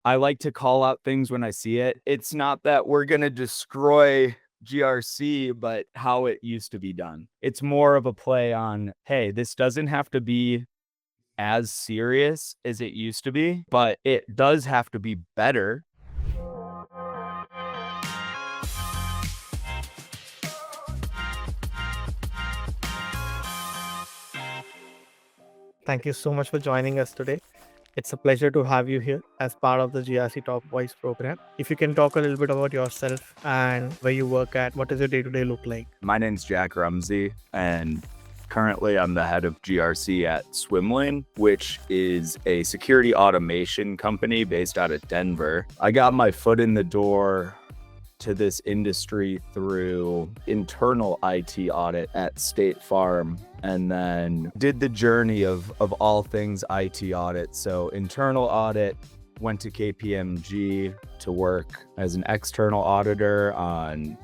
I like to call out things when I see it. It's not that we're going to destroy GRC, but how it used to be done. It's more of a play on, hey, this doesn't have to be as serious as it used to be, but it does have to be better. Thank you so much for joining us today. It's a pleasure to have you here as part of the GRC Top Voice program. If you can talk a little bit about yourself and where you work at, what does your day-to-day look like? My name's Jack Rumsey, and currently I'm the head of GRC at Swimlane, which is a security automation company based out of Denver. I got my foot in the door to this industry through internal IT audit at State Farm, and then did the journey of all things IT audit. So internal audit, went to KPMG to work as an external auditor on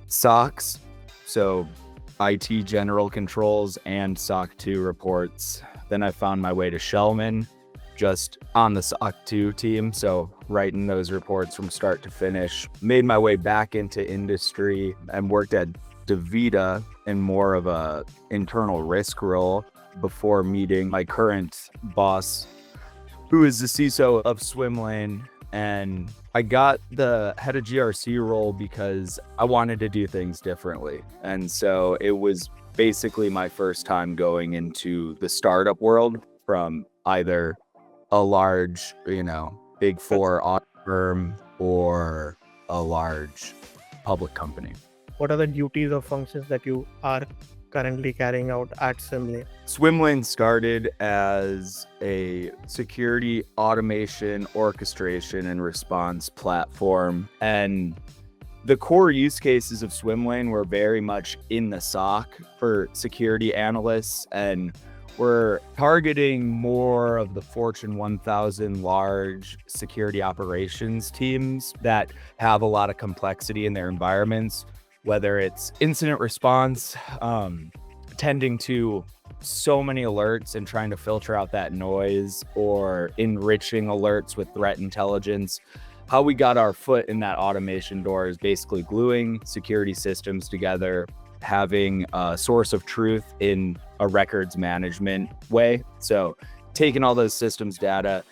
SOCs, so IT general controls and SOC 2 reports. Then I found my way to Shellman, just on the SOC 2 team, so writing those reports from start to finish. Made my way back into industry and worked at DaVita in more of a internal risk role before meeting my current boss, who is the CISO of Swimlane. And I got the head of GRC role because I wanted to do things differently. And so it was basically my first time going into the startup world from either a large, big four audit firm or a large public company. What are the duties or functions that you are currently carrying out at Swimlane? Swimlane started as a security automation, orchestration, and response platform. And the core use cases of Swimlane were very much in the SOC for security analysts, and we're targeting more of the Fortune 1000 large security operations teams that have a lot of complexity in their environments, whether it's incident response, tending to so many alerts and trying to filter out that noise, or enriching alerts with threat intelligence. How we got our foot in that automation door is basically gluing security systems together, having a source of truth in a records management way. So taking all those systems data,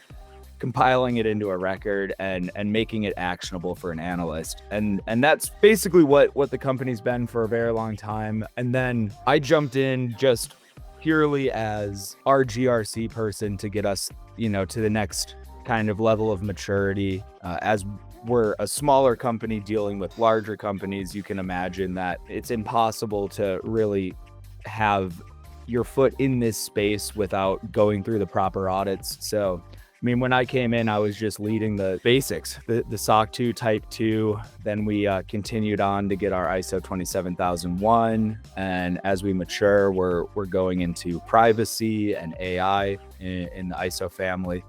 compiling it into a record, and making it actionable for an analyst. And that's basically what the company's been for a very long time. And then I jumped in just purely as our GRC person to get us, to the next kind of level of maturity. As we're a smaller company dealing with larger companies, you can imagine that it's impossible to really have your foot in this space without going through the proper audits. So when I came in, I was just leading the basics, the SOC 2 Type 2. Then we continued on to get our ISO 27001. And as we mature, we're going into privacy and AI in the ISO family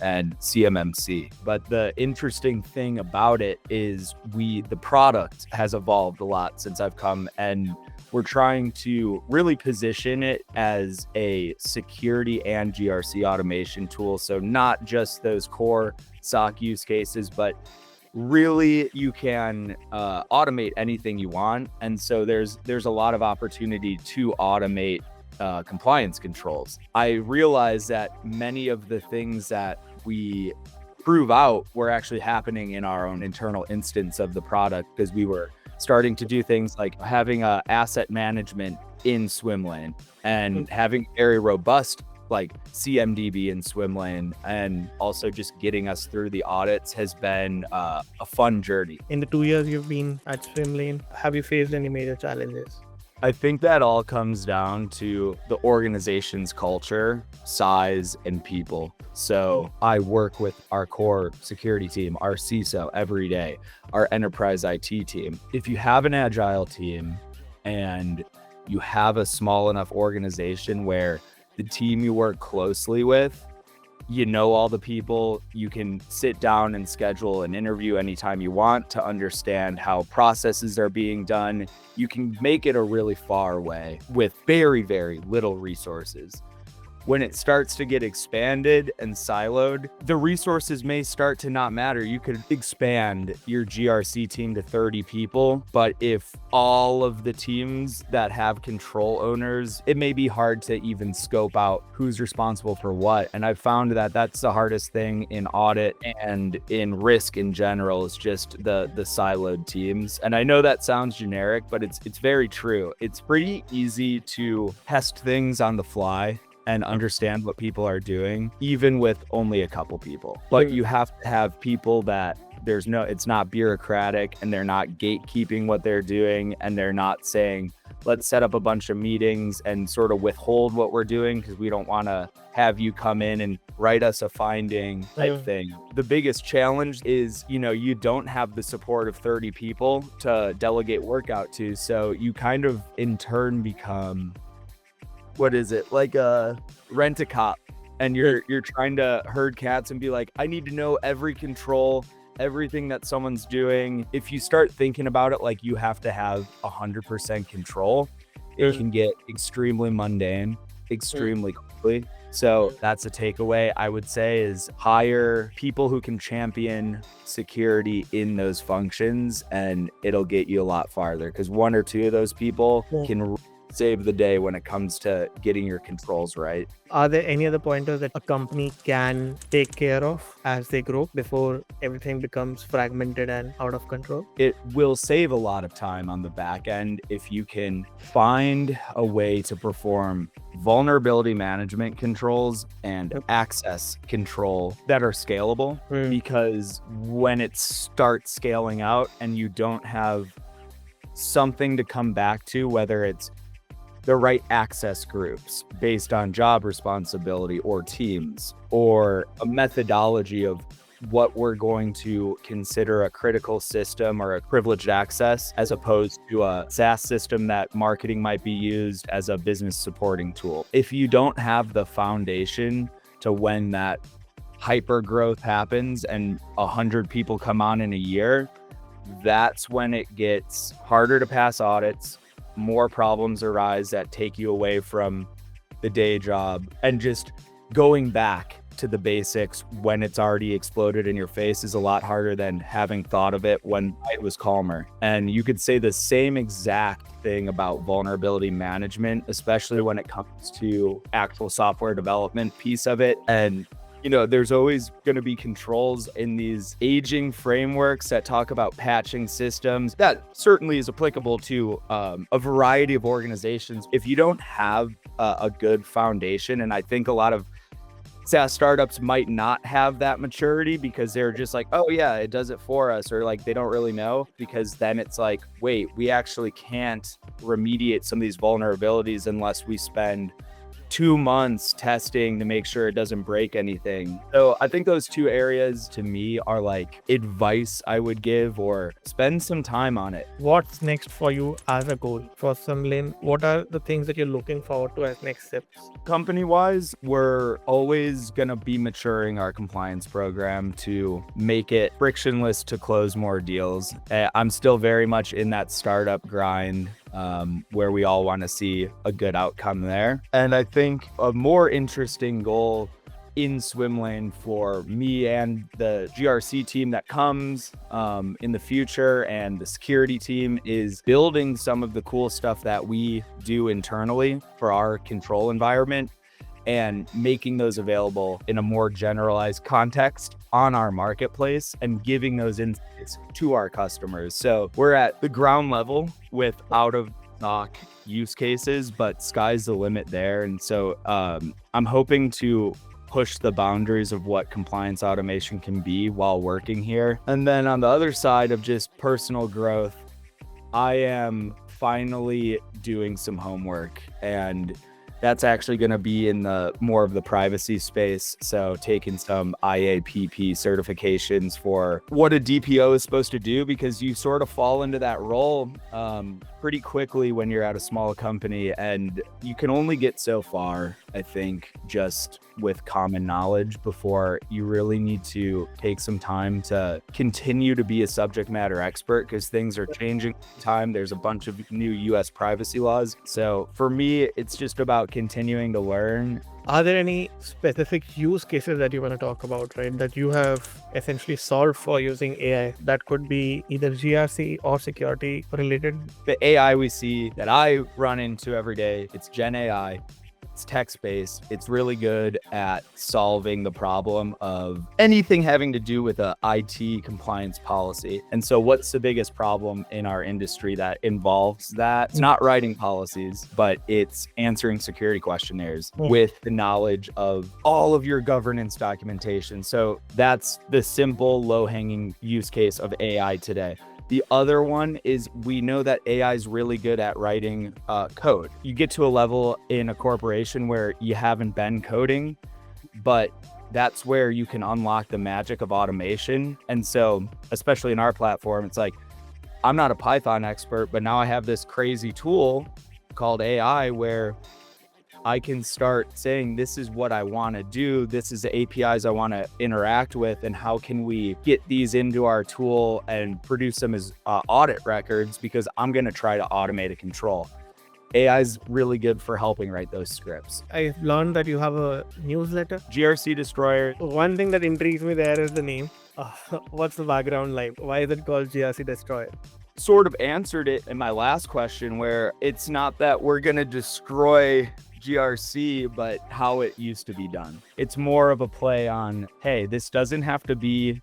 and CMMC. But the interesting thing about it is the product has evolved a lot since I've come, and we're trying to really position it as a security and GRC automation tool. So not just those core SOC use cases, but really you can automate anything you want. And so there's a lot of opportunity to automate compliance controls. I realize that many of the things that we prove out were actually happening in our own internal instance of the product, because we were starting to do things like having asset management in Swimlane and having very robust like CMDB in Swimlane, and also just getting us through the audits has been a fun journey. In the 2 years you've been at Swimlane, have you faced any major challenges? I think that all comes down to the organization's culture, size, and people. So I work with our core security team, our CISO every day, our enterprise IT team. If you have an agile team and you have a small enough organization where the team you work closely with, all the people, you can sit down and schedule an interview anytime you want to understand how processes are being done. You can make it a really far way with very, very little resources. when it starts to get expanded and siloed, the resources may start to not matter. You could expand your GRC team to 30 people, but if all of the teams that have control owners, it may be hard to even scope out who's responsible for what. And I've found that that's the hardest thing in audit and in risk in general, is just the siloed teams. And I know that sounds generic, but it's very true. It's pretty easy to test things on the fly and understand what people are doing, even with only a couple people. But you have to have people that it's not bureaucratic, and they're not gatekeeping what they're doing, and they're not saying, let's set up a bunch of meetings and sort of withhold what we're doing because we don't want to have you come in and write us a finding type thing. The biggest challenge is, you don't have the support of 30 people to delegate work out to. So you kind of in turn become, like a rent-a-cop, and you're trying to herd cats and be like, I need to know every control, everything that someone's doing. If you start thinking about it like you have to have 100% control, it can get extremely mundane extremely quickly. So that's a takeaway I would say, is hire people who can champion security in those functions, and it'll get you a lot farther, because one or two of those people can save the day when it comes to getting your controls right. Are there any other pointers that a company can take care of as they grow before everything becomes fragmented and out of control? It will save a lot of time on the back end if you can find a way to perform vulnerability management controls and access control that are scalable. Because when it starts scaling out and you don't have something to come back to, whether it's the right access groups based on job responsibility or teams, or a methodology of what we're going to consider a critical system or a privileged access, as opposed to a SaaS system that marketing might be used as a business supporting tool. If you don't have the foundation to when that hyper growth happens and 100 people come on in a year, that's when it gets harder to pass audits. More problems arise that take you away from the day job, and just going back to the basics when it's already exploded in your face is a lot harder than having thought of it when it was calmer. And you could say the same exact thing about vulnerability management, especially when it comes to actual software development piece of it. And there's always going to be controls in these aging frameworks that talk about patching systems. That certainly is applicable to a variety of organizations. If you don't have a good foundation, and I think a lot of SaaS startups might not have that maturity because they're just like, oh yeah, it does it for us, or like they don't really know, because then it's like, wait, we actually can't remediate some of these vulnerabilities unless we spend 2 months testing to make sure it doesn't break anything. So I think those two areas to me are like advice I would give, or spend some time on it. What's next for you as a goal for Swimlane? What are the things that you're looking forward to as next steps? Company-wise, we're always going to be maturing our compliance program to make it frictionless to close more deals. I'm still very much in that startup grind, where we all want to see a good outcome there. And I think a more interesting goal in Swimlane for me and the GRC team that comes in the future, and the security team, is building some of the cool stuff that we do internally for our control environment and making those available in a more generalized context on our marketplace and giving those insights to our customers. So we're at the ground level with out of SOC use cases, but sky's the limit there. And so I'm hoping to push the boundaries of what compliance automation can be while working here. And then on the other side of just personal growth, I am finally doing some homework, and that's actually going to be in the more of the privacy space. So taking some IAPP certifications for what a DPO is supposed to do, because you sort of fall into that role pretty quickly when you're at a small company, and you can only get so far I think, just with common knowledge before you really need to take some time to continue to be a subject matter expert, because things are changing all the time. There's a bunch of new US privacy laws. So for me, it's just about continuing to learn. Are there any specific use cases that you want to talk about, right? That you have essentially solved for using AI that could be either GRC or security related? The AI we see that I run into every day, it's Gen AI. It's text-based. It's really good at solving the problem of anything having to do with a IT compliance policy. And so what's the biggest problem in our industry that involves that? It's not writing policies, but it's answering security questionnaires with the knowledge of all of your governance documentation. So that's the simple, low-hanging use case of AI today. The other one is we know that AI is really good at writing code. You get to a level in a corporation where you haven't been coding, but that's where you can unlock the magic of automation. And so, especially in our platform, it's like, I'm not a Python expert, but now I have this crazy tool called AI where I can start saying, this is what I want to do. This is the APIs I want to interact with. And how can we get these into our tool and produce them as audit records? Because I'm going to try to automate a control. AI is really good for helping write those scripts. I've learned that you have a newsletter. GRC Destroyer. One thing that intrigues me there is the name. What's the background like? Why is it called GRC Destroyer? Sort of answered it in my last question, where it's not that we're going to destroy GRC, but how it used to be done. It's more of a play on, hey, this doesn't have to be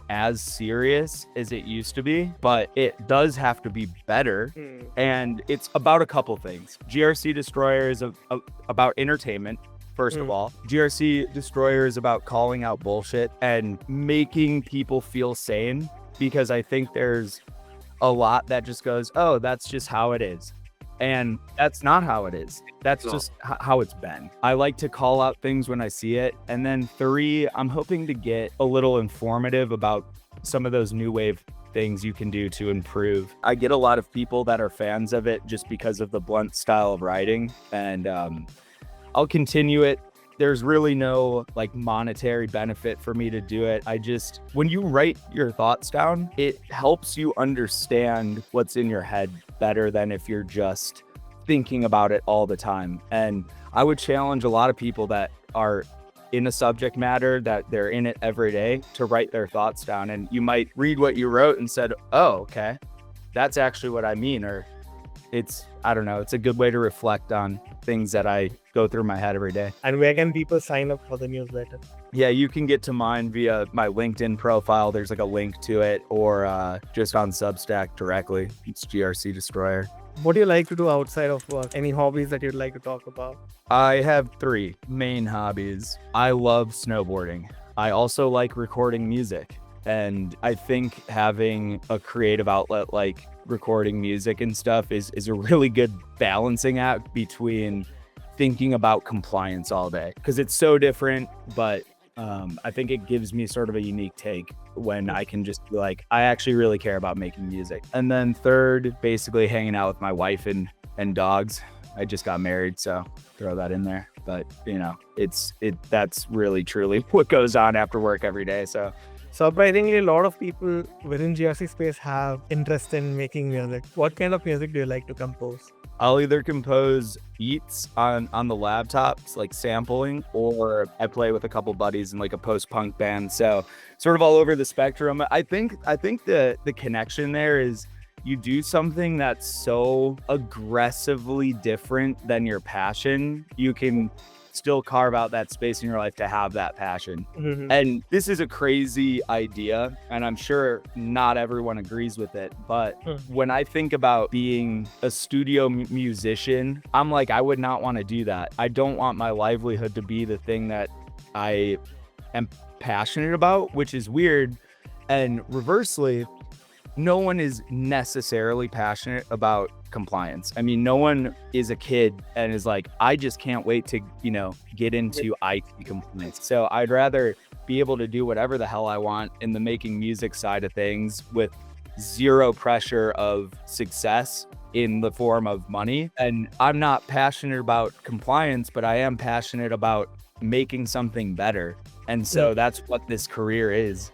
as serious as it used to be, but it does have to be better. And it's about a couple things. GRC Destroyer is about entertainment. First of all, GRC Destroyer is about calling out bullshit and making people feel sane, because I think there's a lot that just goes, oh, that's just how it is. And that's not how it is. That's just how it's been. I like to call out things when I see it. And then 3, I'm hoping to get a little informative about some of those new wave things you can do to improve. I get a lot of people that are fans of it just because of the blunt style of writing. And I'll continue it. There's really no like monetary benefit for me to do it. When you write your thoughts down, it helps you understand what's in your head better than if you're just thinking about it all the time. And I would challenge a lot of people that are in a subject matter that they're in it every day to write their thoughts down. And you might read what you wrote and said, oh, okay, that's actually what I mean. Or I don't know, it's a good way to reflect on things that I go through my head every day. And where can people sign up for the newsletter? Yeah, you can get to mine via my LinkedIn profile. There's like a link to it, or just on Substack directly. It's GRC Destroyer. What do you like to do outside of work? Any hobbies that you'd like to talk about? I have 3 main hobbies. I love snowboarding. I also like recording music. And I think having a creative outlet like recording music and stuff is a really good balancing act between thinking about compliance all day, because it's so different. But I think it gives me sort of a unique take when I can just be like, I actually really care about making music. And then 3rd, basically hanging out with my wife and dogs. I just got married, so throw that in there. But you know, that's really truly what goes on after work every day. So surprisingly, a lot of people within GRC space have interest in making music. What kind of music do you like to compose? I'll either compose beats on the laptops, like sampling, or I play with a couple buddies in like a post-punk band. So sort of all over the spectrum. I think the connection there is you do something that's so aggressively different than your passion, you can still carve out that space in your life to have that passion. And this is a crazy idea, and I'm sure not everyone agrees with it, but when I think about being a studio musician, I'm like, I would not want to do that. I don't want my livelihood to be the thing that I am passionate about, which is weird. And reversely, no one is necessarily passionate about compliance. I mean, no one is a kid and is like, I just can't wait to, get into IT compliance. So I'd rather be able to do whatever the hell I want in the making music side of things with zero pressure of success in the form of money. And I'm not passionate about compliance, but I am passionate about making something better. And so that's what this career is.